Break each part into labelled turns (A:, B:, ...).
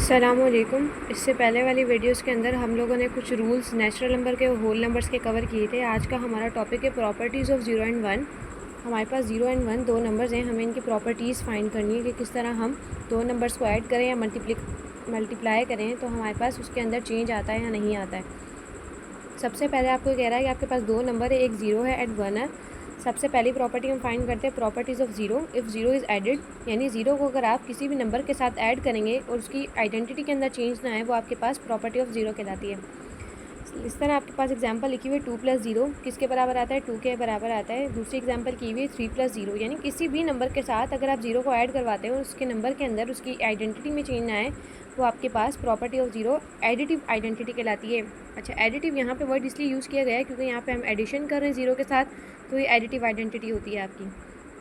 A: अस्सलामुअलैकुम। इससे पहले वाली वीडियोस के अंदर हम लोगों ने कुछ रूल्स नेचुरल नंबर के और होल नंबर्स के कवर किए थे। आज का हमारा टॉपिक है प्रॉपर्टीज़ ऑफ 0 एंड 1। हमारे पास 0 एंड 1 दो नंबर्स हैं, हमें इनकी प्रॉपर्टीज़ फाइंड करनी है कि किस तरह हम दो नंबर्स को ऐड करें या मल्टीप्लाई करें तो हमारे पास उसके अंदर चेंज आता है या नहीं आता है। सबसे पहले आपको कह रहा है कि आपके पास दो नंबर है, एक 0 है एंड 1 है। सबसे पहली प्रॉपर्टी हम फाइंड करते हैं properties of 0। If 0 is added, यानी 0 को अगर आप किसी भी नंबर के साथ ऐड करेंगे और उसकी आइडेंटिटी के अंदर चेंज ना आए, वो आपके पास प्रॉपर्टी ऑफ 0 कहलाती है। इस तरह आपके पास एग्जांपल लिखी हुई है 2 + 0 किसके बराबर आता है, 2 के बराबर आता है। दूसरी एग्जांपल की हुई है 3 + 0, यानी किसी भी नंबर के साथ अगर आप 0 को ऐड करवाते हो उसके नंबर के अंदर उसकी आइडेंटिटी में चेंज ना आए, वो आपके पास प्रॉपर्टी ऑफ 0 एडिटिव आइडेंटिटी कहलाती है। अच्छा, एडिटिव यहाँ पे वर्ड इसलिए यूज़ किया गया है क्योंकि यहाँ पे हम एडिशन कर रहे हैं 0 के साथ, तो ये एडिटिव आइडेंटिटी होती है आपकी।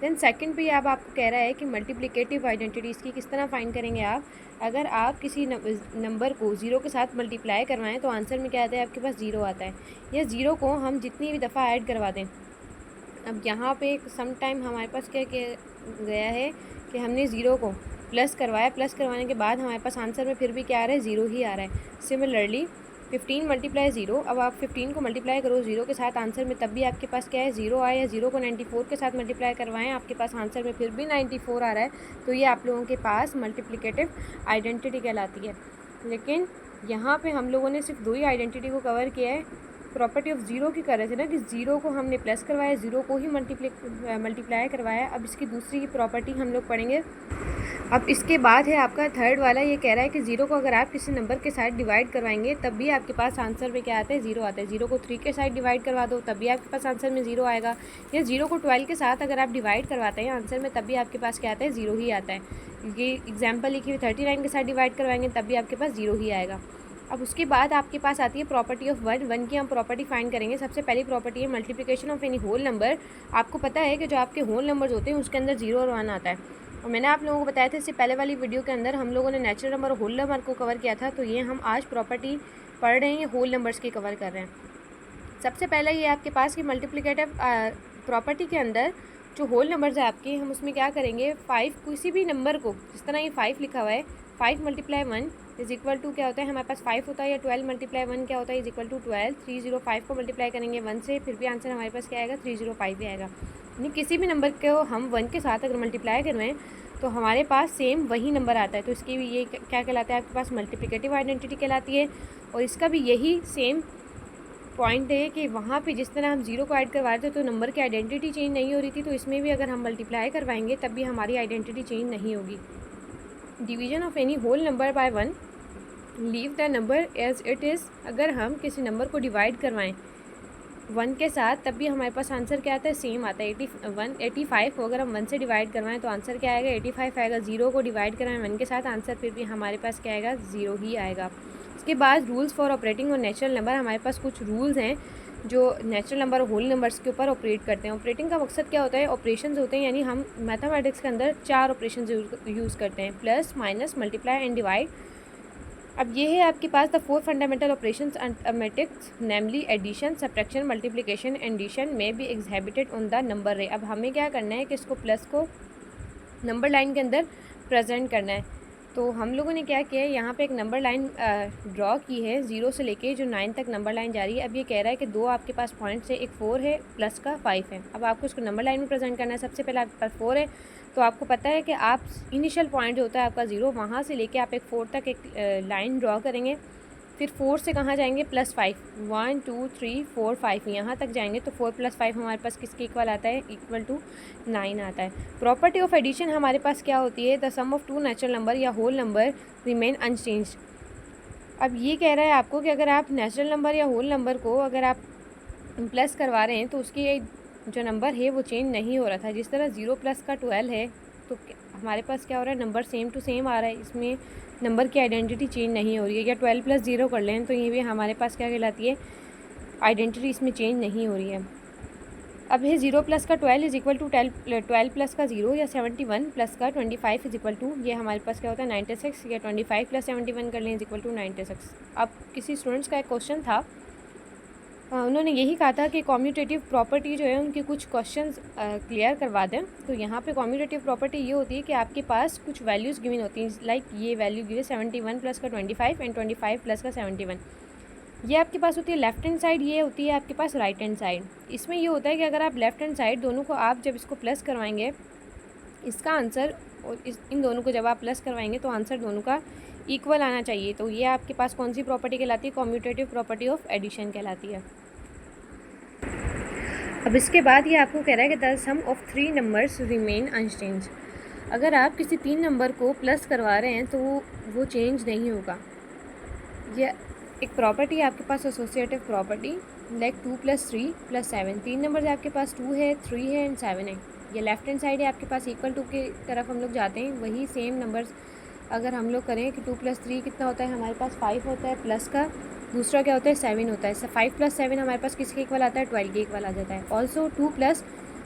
A: देन सेकंड पे अब आपको कह रहा है कि मल्टीप्लिकेटिव आइडेंटिटी, इसकी किस तरह फाइंड करेंगे आप। अगर आप किसी नंबर को 0 के साथ मल्टीप्लाई करवाएं तो आंसर में क्या आता है, आपके पास 0 आता है। या 0 को हम जितनी भी दफ़ा ऐड करवा दें। अब यहाँ पे सम टाइम हमारे पास क्या किया गया है कि हमने 0 को प्लस करवाया, प्लस करवाने के बाद हमारे पास आंसर में फिर भी क्या आ रहा है, 0 ही आ रहा है। सिमिलरली 15 × 0, अब आप 15 को मल्टीप्लाई करो 0 के साथ आंसर में, तब भी आपके पास क्या है, 0 आए। या 0 को 94 के साथ मल्टीप्लाई करवाएं, आपके पास आंसर में फिर भी 94 आ रहा है। तो ये आप लोगों के पास मल्टीप्लिकेटिव आइडेंटिटी कहलाती है। लेकिन यहाँ पे हम लोगों ने सिर्फ दो ही आइडेंटिटी को कवर किया है। प्रॉपर्टी ऑफ 0 की कर रहे थे ना कि 0 को हमने प्लस करवाया, 0 को ही मल्टीप्लाई करवाया। अब इसकी दूसरी प्रॉपर्टी हम लोग पढ़ेंगे। अब इसके बाद है आपका थर्ड वाला, ये कह रहा है कि 0 को अगर आप किसी नंबर के साथ डिवाइड करवाएंगे तब भी आपके पास आंसर में क्या आता है, 0 आता है। 0 को 3 के साथ डिवाइड करवा दो तब भी आपके पास आंसर में 0 आएगा। या 0 को 12 के साथ अगर आप डिवाइड करवाते हैं आंसर में, तब भी आपके पास क्या आता है, 0 ही आता है। ये एग्जाम्पल लिखी हुई 39 के साथ डिवाइड करवाएंगे तब भी आपके पास 0 ही आएगा। अब उसके बाद आपके पास आती है प्रॉपर्टी ऑफ 1। 1 की हम प्रॉपर्टी फाइंड करेंगे। सबसे पहली प्रॉपर्टी है multiplication of any whole number. आपको पता है कि जो आपके होल नंबर्स होते हैं उसके अंदर 0 और 1 आता है, और मैंने आप लोगों को बताया था इससे पहले वाली वीडियो के अंदर हम लोगों ने नेचुरल नंबर और होल नंबर को कवर किया था। तो ये हम आज प्रॉपर्टी पढ़ रहे हैं, ये होल नंबर्स की कवर कर रहे हैं। सबसे पहला ये आपके पास की मल्टीप्लिकेटिव प्रॉपर्टी के अंदर जो होल नंबर्स है आपके, हम उसमें क्या करेंगे, 5 किसी भी नंबर को, जिस तरह ये 5 लिखा हुआ है, 5 × 1 इज इक्वल टू क्या होता है, हमारे पास 5 होता है। या 12 × 1 क्या होता है, इज इक्वल टू 12। 305 को मल्टीप्लाई करेंगे 1 से, फिर भी आंसर हमारे पास क्या आएगा, 305 ही आएगा। यानी किसी भी नंबर को हम 1 के साथ अगर मल्टीप्लाई करवाएं तो हमारे पास सेम वही नंबर आता है। तो इसकी भी ये क्या कहलाता है, आपके पास मल्टीप्लिकेटिव आइडेंटिटी कहलाती है। और इसका भी यही सेम पॉइंट है कि वहाँ पे जिस तरह हम 0 को ऐड करवा रहे थे तो नंबर की आइडेंटिटी चेंज नहीं हो रही थी, तो इसमें भी अगर हम मल्टीप्लाई करवाएंगे तब भी हमारी आइडेंटिटी चेंज नहीं होगी। Division of any whole number by 1, leave the number as it is. अगर हम किसी नंबर को डिवाइड करवाएं 1 के साथ तब भी हमारे पास आंसर क्या आता है, सेम आता है। 85 को अगर हम 1 से डिवाइड करवाएं तो आंसर क्या आएगा, 85 आएगा। 0 को डिवाइड कराएं 1 के साथ, आंसर फिर भी हमारे पास क्या आएगा, 0 ही आएगा। इसके बाद रूल्स फॉर ऑपरेटिंग और नेचुरल नंबर, हमारे पास कुछ रूल्स हैं जो नेचुरल नंबर और होल नंबर्स के ऊपर ऑपरेट करते हैं। ऑपरेटिंग का मकसद क्या होता है, ऑपरेशंस होते हैं, यानी हम मैथमेटिक्स के अंदर 4 ऑपरेशंस यूज़ करते हैं, plus, minus, multiply and divide. अब ये है आपके पास the 4 fundamental operations arithmetics, namely addition, subtraction, multiplication, addition में be exhibited on the number ray. अब हमें क्या करना है कि इसको प्लस को नंबर लाइन के अंदर प्रेजेंट करना है। तो हम लोगों ने क्या किया है, यहाँ पे एक नंबर लाइन ड्रॉ की है 0 से लेके जो 9 तक नंबर लाइन जा रही है। अब ये कह रहा है कि दो आपके पास पॉइंट्स है, एक 4 है, प्लस का 5 है। अब आपको इसको नंबर लाइन में प्रेजेंट करना है। सबसे पहले आपके पास 4 है, तो आपको पता है कि आप इनिशियल पॉइंट जो होता है आपका 0, वहाँ से लेके आप एक 4 तक एक लाइन ड्रॉ करेंगे। फिर 4 से कहाँ जाएंगे, +5, 1 2 3 4 5 यहाँ तक जाएंगे। तो 4 + 5 हमारे पास किसके इक्वल आता है, इक्वल टू 9 आता है। प्रॉपर्टी ऑफ एडिशन हमारे पास क्या होती है, the sum of 2 natural number या होल नंबर रिमेन अनचेंज्ड। अब ये कह रहा है आपको कि अगर आप नेचुरल नंबर या होल नंबर को अगर आप प्लस करवा रहे हैं तो उसकी जो नंबर है वो चेंज नहीं हो रहा था। जिस तरह 0 + का 12 है, तो हमारे पास क्या हो रहा है, नंबर सेम टू सेम आ रहा है, इसमें नंबर की आइडेंटिटी चेंज नहीं हो रही है। या 12 + 0 कर लें तो ये भी हमारे पास क्या कहलाती है, आइडेंटिटी इसमें चेंज नहीं हो रही है। अब है 0 + का 12 इज इक्वल टू 12 + का 0, या 71 + का 25 इज इक्वल टू, ये हमारे पास क्या होता है 96, या 25 + 71 कर लें इज इक्वल टू 96। अब किसी स्टूडेंट्स का एक क्वेश्चन था उन्होंने यही कहा था कि कॉम्यूटेटिव प्रॉपर्टी जो है उनके कुछ क्वेश्चंस क्लियर करवा दें। तो यहाँ पे कॉम्यूटेटिव प्रॉपर्टी ये होती है कि आपके पास कुछ वैल्यूज़ गिवन होती हैं, लाइक ये वैल्यू गिवे 71 प्लस का 25 एंड 25 प्लस का 71। ये आपके पास होती है लेफ्ट हैंड साइड, ये होती है आपके पास राइट हैंड साइड। इसमें ये होता है कि अगर आप लेफ्ट हैंड साइड दोनों को आप जब इसको प्लस करवाएंगे, इसका आंसर और इन दोनों को जब आप प्लस करवाएंगे तो आंसर दोनों का इक्वल आना चाहिए। तो ये आपके पास कौन सी प्रॉपर्टी कहलाती है? कॉम्यूटेटिव प्रॉपर्टी ऑफ एडिशन कहलाती है। अब इसके बाद ये आपको कह रहा है कि the sum of 3 numbers remain unchanged. अगर आप किसी 3 नंबर को प्लस करवा रहे हैं तो वो चेंज नहीं होगा। ये एक प्रॉपर्टी है आपके पास, एसोसिएटिव प्रॉपर्टी, लाइक 2 + 3 + 7। 3 नंबर आपके पास 2 है, 3 है एंड 7 है। ये लेफ्ट हैंड साइड है आपके पास, इक्वल टू की तरफ हम लोग जाते हैं। वही सेम नंबर्स अगर हम लोग करें कि 2 + 3 कितना होता है, हमारे पास 5 होता है, प्लस का दूसरा क्या होता है 7 होता है। 5 + 7 हमारे पास किसके इक्वल आता है? 12 के इक्वल आ जाता है। ऑल्सो 2 प्लस,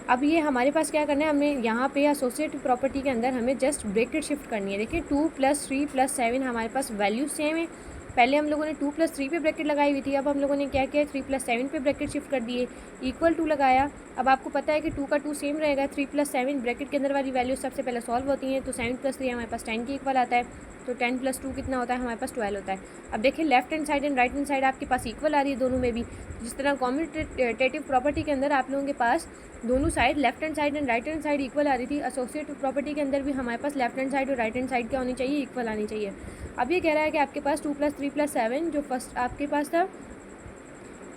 A: अब ये हमारे पास क्या करना है, हमें यहाँ पे एसोसिएटिव प्रॉपर्टी के अंदर हमें जस्ट ब्रैकेट शिफ्ट करनी है। देखिए 2 + 3 + 7 हमारे पास वैल्यू सेम है। पहले हम लोगों ने 2 + 3 पे ब्रैकेट लगाई हुई थी, अब हम लोगों ने क्या किया, 3 + 7 पे ब्रैकेट शिफ्ट कर दिए, इक्वल टू लगाया। अब आपको पता है कि 2 का 2 सेम रहेगा, 3 + 7 ब्रैकेट के अंदर वाली वैल्यू सबसे पहले सॉल्व होती हैं। तो 7 + 3 हमारे पास 10 के इक्वल आता है। तो 10 + 2 कितना होता है? हमारे पास 12 होता है। अब देखिए left hand side and right hand side आपके पास इक्वल आ रही है दोनों में भी। जिस तरह कॉम्यूटेटिव प्रॉपर्टी के अंदर आप लोगों के पास दोनों side left hand side and right hand side equal आ रही थी, एसोसिएटिव प्रॉपर्टी के अंदर भी हमारे पास लेफ्ट हैंड साइड और राइट हैंड साइड क्या होनी चाहिए? इक्वल आनी चाहिए। अब ये कह रहा है कि आपके पास 2 + 3 + 7 जो फर्स्ट आपके पास था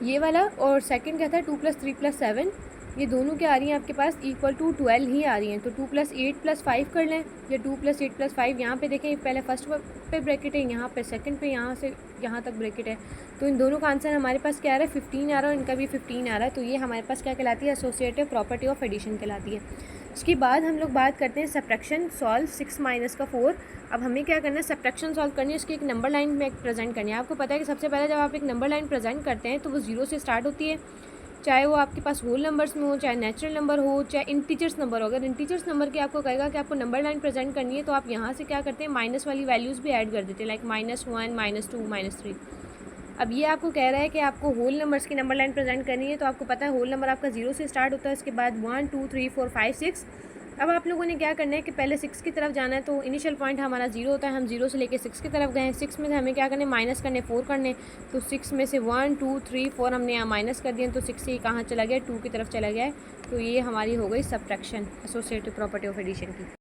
A: ये वाला, और सेकंड क्या था 2 + 3 + 7, ये दोनों क्या आ रही हैं आपके पास? इक्वल टू 12 ही आ रही हैं। तो 2 + 8 + 5 कर लें, या 2 + 8 + 5। यहाँ पे देखें पहले फर्स्ट पे ब्रैकेट है, यहाँ पे सेकंड पे यहाँ से यहाँ तक ब्रैकेट है। तो इन दोनों का आंसर हमारे पास क्या आ रहा है? 15 आ रहा है, और इनका भी 15 आ रहा है। तो ये हमारे पास क्या कहलाती है? एसोसिएटिव प्रॉपर्टी ऑफ एडिशन कहलाती है। उसके बाद हम लोग बात करते हैं सब्ट्रैक्शन, सॉल्व 6 - का 4। अब हमें क्या करना है? सब्ट्रैक्शन सॉल्व करनी है, उसकी एक नंबर लाइन में प्रेजेंट करनी है। आपको पता है कि सबसे पहले जब आप एक नंबर लाइन प्रेजेंट करते हैं तो वो 0 से स्टार्ट होती है, चाहे वो आपके पास होल नंबर्स में हो, चाहे नेचुरल नंबर हो, चाहे इंटीजर्स नंबर हो। अगर इंटीजर्स नंबर की आपको कहेगा कि आपको नंबर लाइन प्रेजेंट करनी है तो आप यहाँ से क्या करते हैं? माइनस वाली वैल्यूज़ भी ऐड कर देते हैं, लाइक -1 -2 -3। अब ये आपको कह रहा है कि आपको होल नंबर्स की नंबर लाइन प्रेजेंट करनी है, तो आपको पता है होल नंबर आपका 0 से स्टार्ट होता है, उसके बाद 1 2 3 4 5 6। अब आप लोगों ने क्या करना है कि पहले 6 की तरफ जाना है। तो इनिशियल पॉइंट हमारा 0 होता है, हम 0 से लेके 6 की तरफ गए हैं। 6 में से हमें क्या करने? माइनस करने, 4 करने। तो 6 में से 1 2 3 4 हमने यहाँ माइनस कर दिए, तो 6 से कहाँ चला गया? 2 की तरफ चला गया है। तो ये हमारी हो गई subtraction, associative property of addition की।